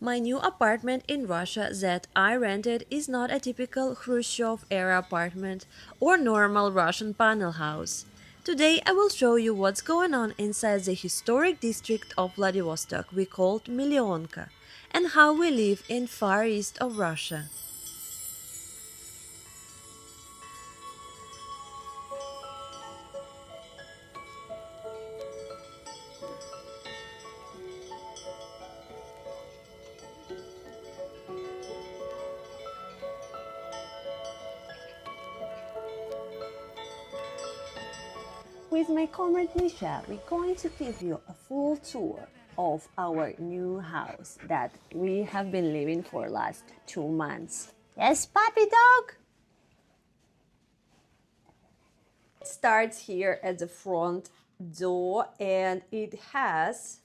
My new apartment in Russia that I rented is not a typical Khrushchev era apartment or normal Russian panel house. Today I will show you what's going on inside the historic district of Vladivostok we called Millionka and how we live in far east of Russia. With my comrade Misha, we're going to give you a full tour of our new house that we have been living for last 2 months. Yes, puppy dog? It starts here at the front door and it has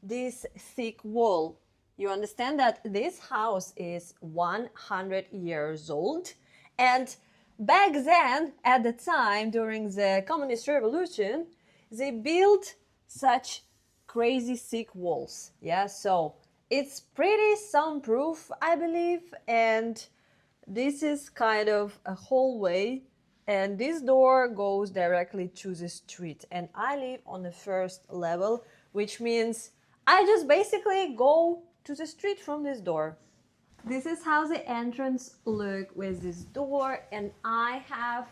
this thick wall. You understand that this house is 100 years old, and back then, at the time during the communist revolution, they built such crazy thick walls. Yeah, so it's pretty soundproof, I believe, and this is kind of a hallway, and this door goes directly to the street, and I live on the first level, which means I just basically go to the street from this door. This is how the entrance look with this door, and I have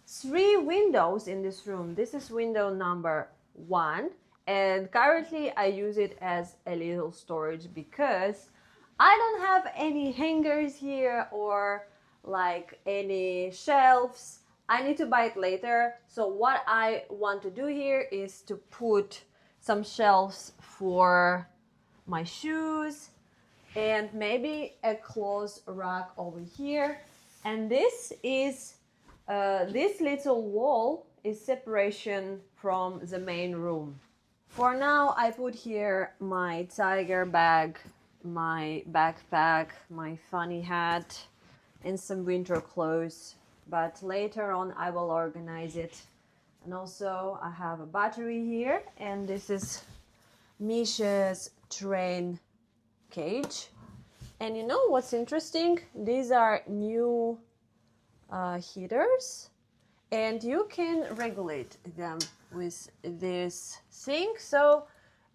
3 windows in this room. This is window number 1, and currently I use it as a little storage because I don't have any hangers here or like any shelves. I need to buy it later. So what I want to do here is to put some shelves for my shoes and maybe a clothes rack over here. And this is this little wall is separation from the main room. For now, I put here my tiger bag, my backpack, my funny hat, and some winter clothes. But later on, I will organize it. And also, I have a battery here, and this is Misha's train cage. And you know what's interesting? These are new heaters, and you can regulate them with this thing. So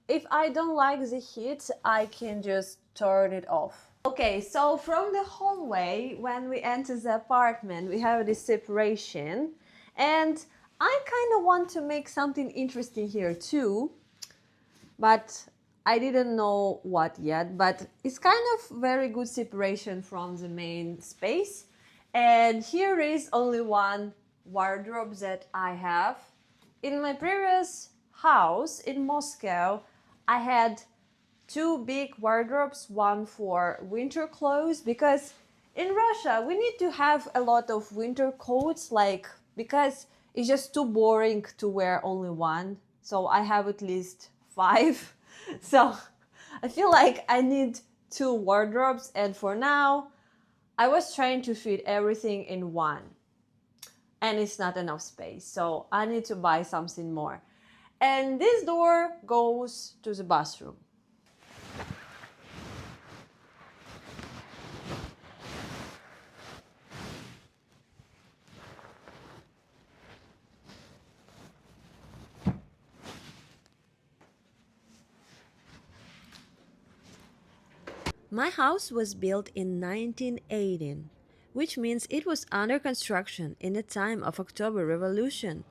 if I don't like the heat, I can just turn it off. Okay, so from the hallway, when we enter the apartment, we have this separation, and I kind of want to make something interesting here too, but I didn't know what yet, but it's kind of very good separation from the main space. And here is only one wardrobe that I have. In my previous house in Moscow, I had 2 big wardrobes, one for winter clothes, because in Russia we need to have a lot of winter coats, like because it's just too boring to wear only one. So I have at least 5. So I feel like I need 2 wardrobes, and for now I was trying to fit everything in one, and it's not enough space, so I need to buy something more. And this door goes to the bathroom. My house was built in 1918, which means it was under construction in the time of October Revolution.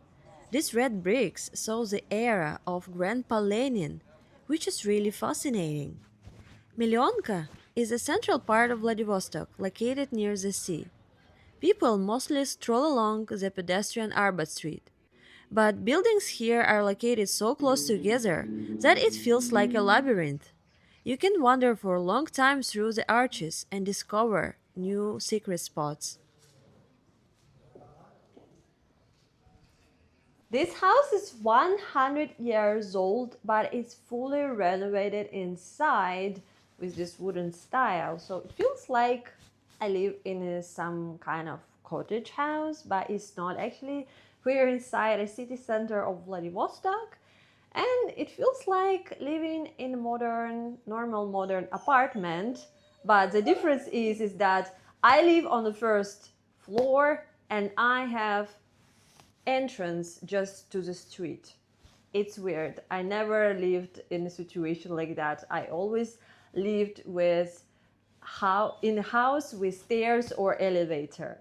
These red bricks show the era of Grandpa Lenin, which is really fascinating. Milyonka is a central part of Vladivostok, located near the sea. People mostly stroll along the pedestrian Arbat Street. But buildings here are located so close together that it feels like a labyrinth. You can wander for a long time through the arches and discover new secret spots. This house is 100 years old, but it's fully renovated inside with this wooden style. So it feels like I live in some kind of cottage house, but it's not actually. We're inside a city center of Vladivostok, And it feels like living in a normal modern apartment. But the difference is that I live on the first floor and I have entrance just to the street. It's weird. I never lived in a situation like that. I always lived in a house with stairs or elevator.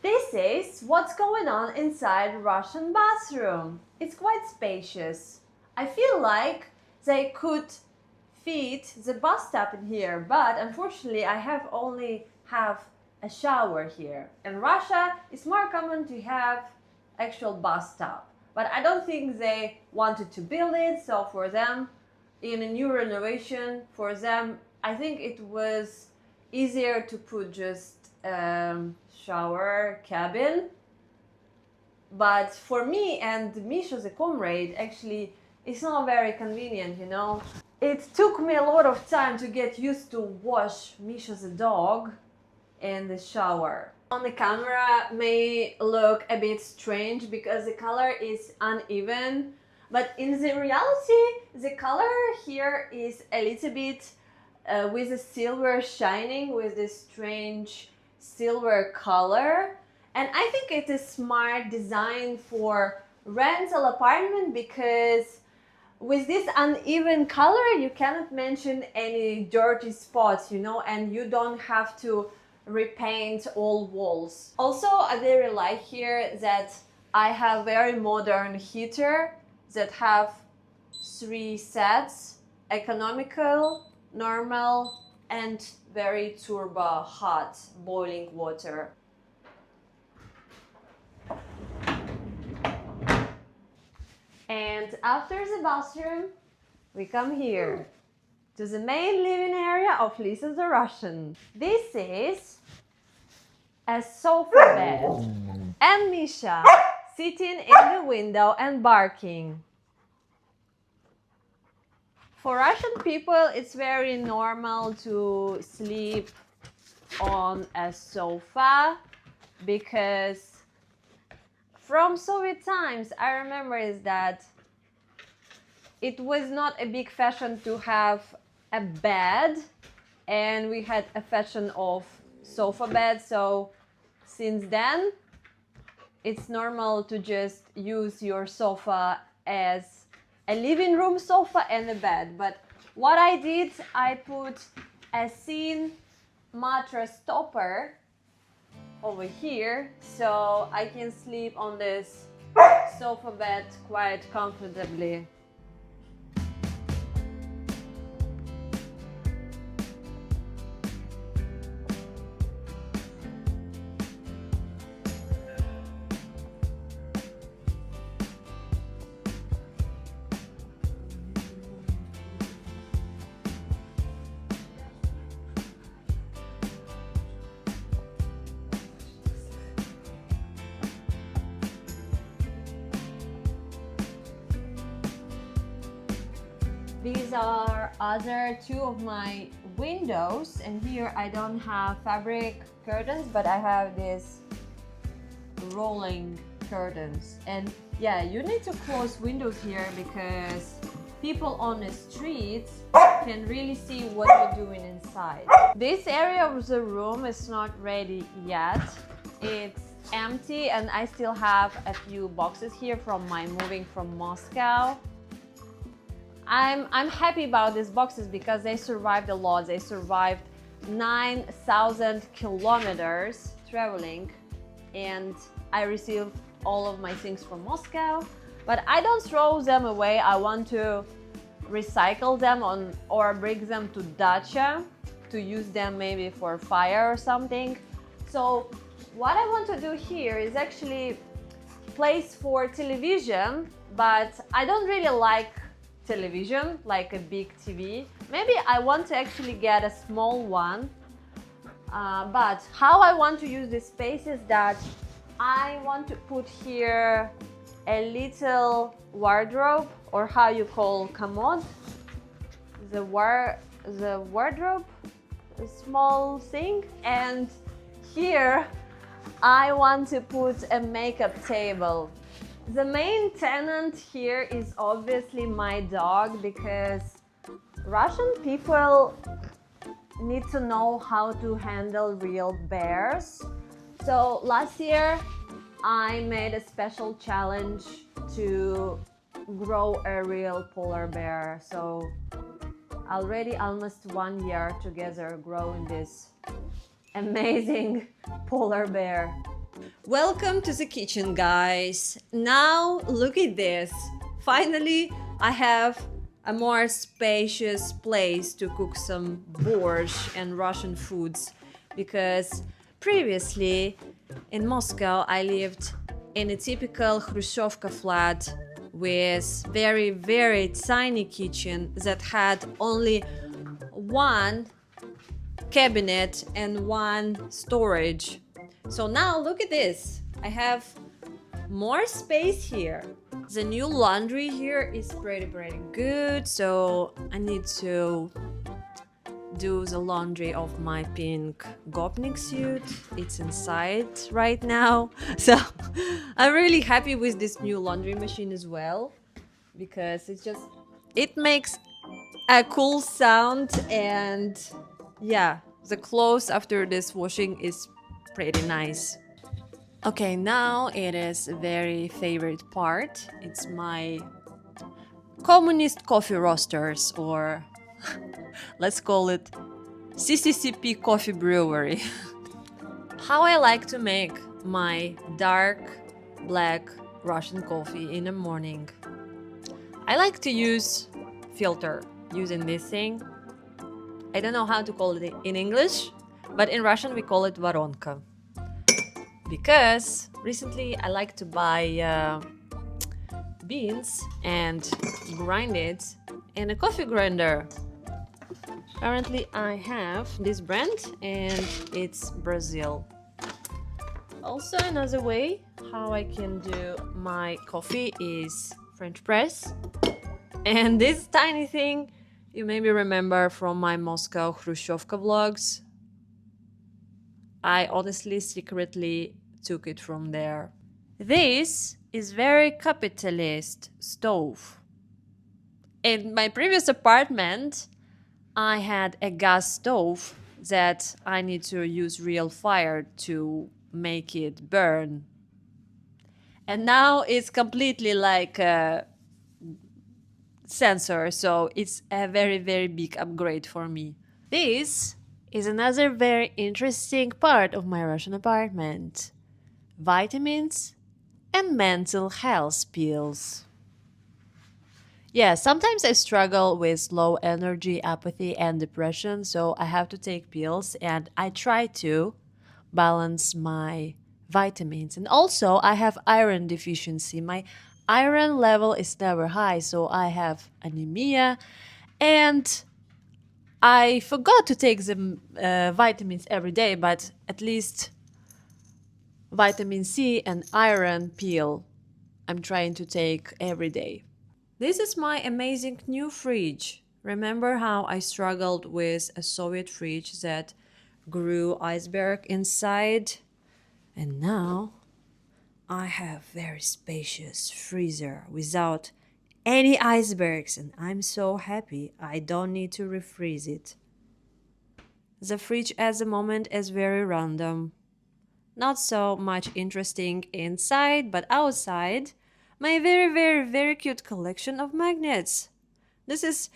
This is what's going on inside Russian bathroom. It's quite spacious. I feel like they could fit the bathtub in here, but unfortunately I only have a shower here. In Russia, it's more common to have actual bathtub, but I don't think they wanted to build it, so for them, in a new renovation, for them, I think it was easier to put just shower cabin. But for me and Misha, the comrade, actually it's not very convenient, you know. It took me a lot of time to get used to wash Misha the dog in the shower. On the camera may look a bit strange because the color is uneven, but in the reality the color here is a little bit with a silver shining, with this strange silver color. And I think it is smart design for rental apartment because with this uneven color you cannot mention any dirty spots, you know, and you don't have to repaint all walls. Also, I really like here that I have very modern heater that have 3 sets: economical, normal, and very turbo hot boiling water. And after the bathroom, we come here to the main living area of Lisa the Russian. This is a sofa bed and Misha sitting in the window and barking. For Russian people, it's very normal to sleep on a sofa because from Soviet times, I remember is that it was not a big fashion to have a bed, and we had a fashion of sofa bed. So since then, it's normal to just use your sofa as a living room sofa and a bed. But what I did, I put a thin mattress topper over here, so I can sleep on this sofa bed quite comfortably. These are other 2 of my windows, and here I don't have fabric curtains, but I have these rolling curtains. And yeah, you need to close windows here because people on the streets can really see what you're doing inside. This area of the room is not ready yet. It's empty and I still have a few boxes here from my moving from Moscow. I'm happy about these boxes because they survived a lot. They survived 9,000 kilometers traveling, and I received all of my things from Moscow. But I don't throw them away. I want to recycle them or bring them to dacha to use them maybe for fire or something. So what I want to do here is actually place for television, but I don't really like television, like a big TV. Maybe I want to actually get a small one. But how I want to use this space is that I want to put here a little wardrobe, or how you call commode, the wardrobe, a small thing. And here I want to put a makeup table. The main tenant here is obviously my dog, because Russian people need to know how to handle real bears. So last year I made a special challenge to grow a real polar bear. So already almost 1 year together growing this amazing polar bear. Welcome to the kitchen, guys. Now look at this. Finally, I have a more spacious place to cook some borscht and Russian foods, because previously in Moscow I lived in a typical Khrushchevka flat with very tiny kitchen that had only one cabinet and one storage. So now look at this. I have more space here. The new laundry here is pretty good, so I need to do the laundry of my pink gopnik suit. It's inside right now. So I'm really happy with this new laundry machine as well, because it makes a cool sound, and yeah, the clothes after this washing is pretty nice. Okay, now it is a very favorite part. It's my communist coffee roasters, or let's call it CCCP coffee brewery. How I like to make my dark black Russian coffee in the morning. I like to use filter using this thing. I don't know how to call it in English, but in Russian we call it воронка. Because recently I like to buy beans and grind it in a coffee grinder. Currently I have this brand and it's Brazil. Also, another way how I can do my coffee is French press. And this tiny thing you maybe remember from my Moscow Khrushchevka vlogs. I honestly secretly took it from there. This is very capitalist stove. In my previous apartment, I had a gas stove that I need to use real fire to make it burn. And now it's completely like a sensor, so it's a very big upgrade for me. This is another very interesting part of my Russian apartment. Vitamins and mental health pills. Yeah, sometimes I struggle with low energy, apathy, and depression, so I have to take pills, and I try to balance my vitamins. And also, I have iron deficiency. My iron level is never high, so I have anemia, and I forgot to take the vitamins every day, but at least vitamin C and iron pill I'm trying to take every day. This is my amazing new fridge. Remember how I struggled with a Soviet fridge that grew iceberg inside? And now I have very spacious freezer without any icebergs, and I'm so happy I don't need to refreeze it. The fridge at the moment is very random. Not so much interesting inside, but outside, my very cute collection of magnets. This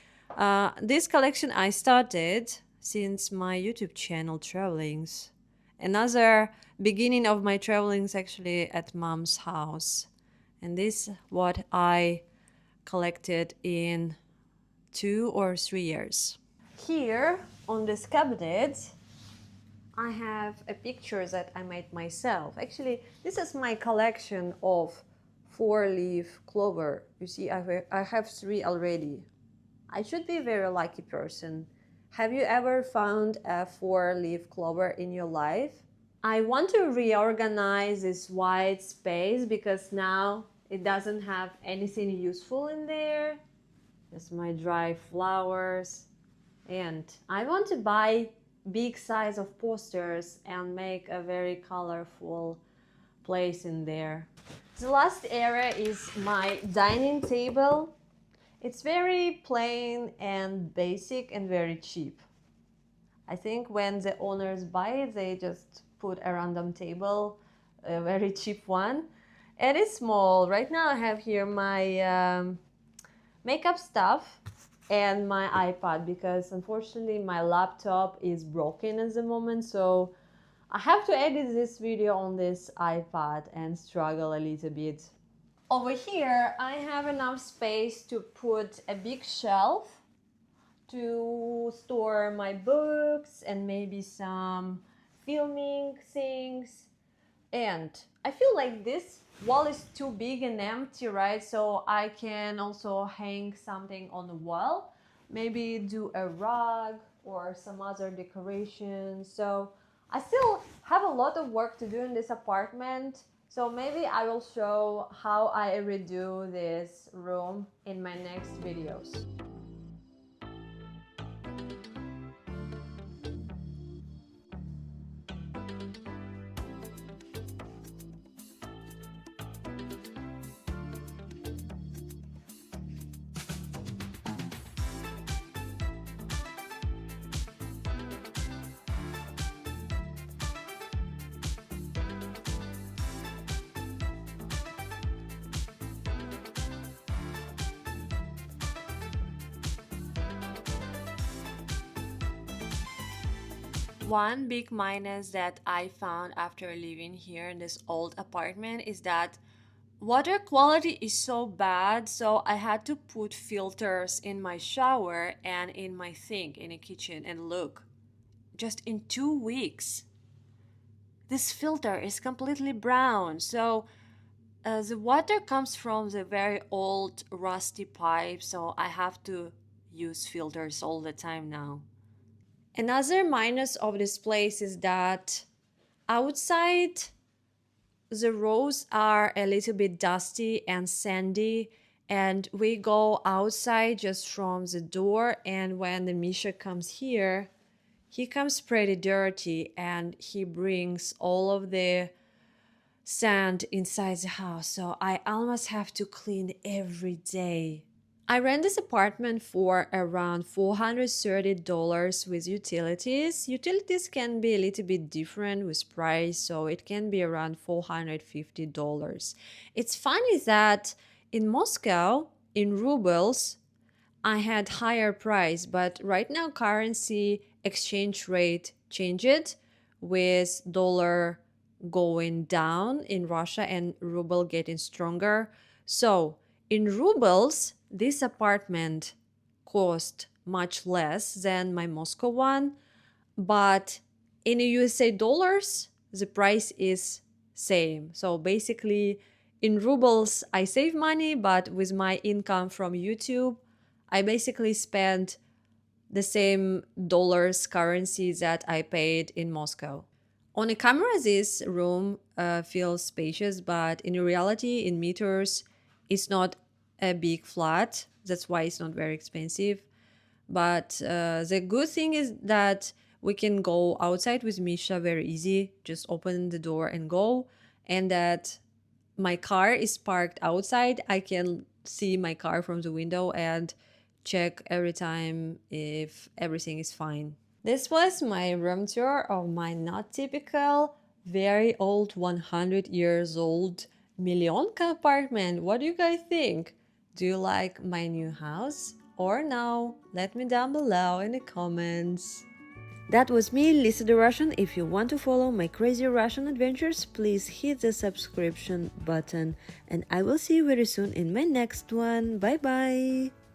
collection I started since my YouTube channel Travelings. Another beginning of my travelings actually at mom's house. And this what I collected in 2 or 3 years. Here on this cabinet I have a picture that I made myself. Actually, this is my collection of 4-leaf clover. You see, I have 3 already. I should be a very lucky person. Have you ever found a 4-leaf clover in your life? I want to reorganize this white space because now it doesn't have anything useful in there. Just my dry flowers. And I want to buy big size of posters and make a very colorful place in there. The last area is my dining table. It's very plain and basic and very cheap. I think when the owners buy it, they just put a random table, a very cheap one. And it's small. Right now I have here my makeup stuff and my iPad because unfortunately my laptop is broken at the moment. So I have to edit this video on this iPad and struggle a little bit. Over here I have enough space to put a big shelf to store my books and maybe some filming things. And I feel like this wall is too big and empty, right? So I can also hang something on the wall, maybe do a rug or some other decoration. So I still have a lot of work to do in this apartment. So maybe I will show how I redo this room in my next videos. One big minus that I found after living here in this old apartment is that water quality is so bad, so I had to put filters in my shower and in my sink in the kitchen, and look, just in 2 weeks this filter is completely brown. So the water comes from the very old rusty pipe, so I have to use filters all the time now. Another minus of this place is that outside the roads are a little bit dusty and sandy, and we go outside just from the door, and when the Misha comes here, he comes pretty dirty and he brings all of the sand inside the house, so I almost have to clean every day. I rent this apartment for around $430 with utilities. Utilities can be a little bit different with price, so it can be around $450. It's funny that in Moscow, in rubles, I had higher price, but right now currency exchange rate changed with dollar going down in Russia and ruble getting stronger. So in rubles, this apartment cost much less than my Moscow one, but in USA dollars, the price is same. So basically in rubles, I save money, but with my income from YouTube, I basically spent the same dollars currency that I paid in Moscow. On a camera, this room feels spacious, but in reality, in meters, it's not a big flat. That's why it's not very expensive. But the good thing is that we can go outside with Misha very easy. Just open the door and go. And that my car is parked outside. I can see my car from the window and check every time if everything is fine. This was my room tour of my not typical, very old, 100 years old Millionka apartment. What do you guys think? Do you like my new house or no? Let me down below in the comments. That was me, Lisa the Russian. If you want to follow my crazy Russian adventures, please hit the subscription button. And I will see you very soon in my next one. Bye bye!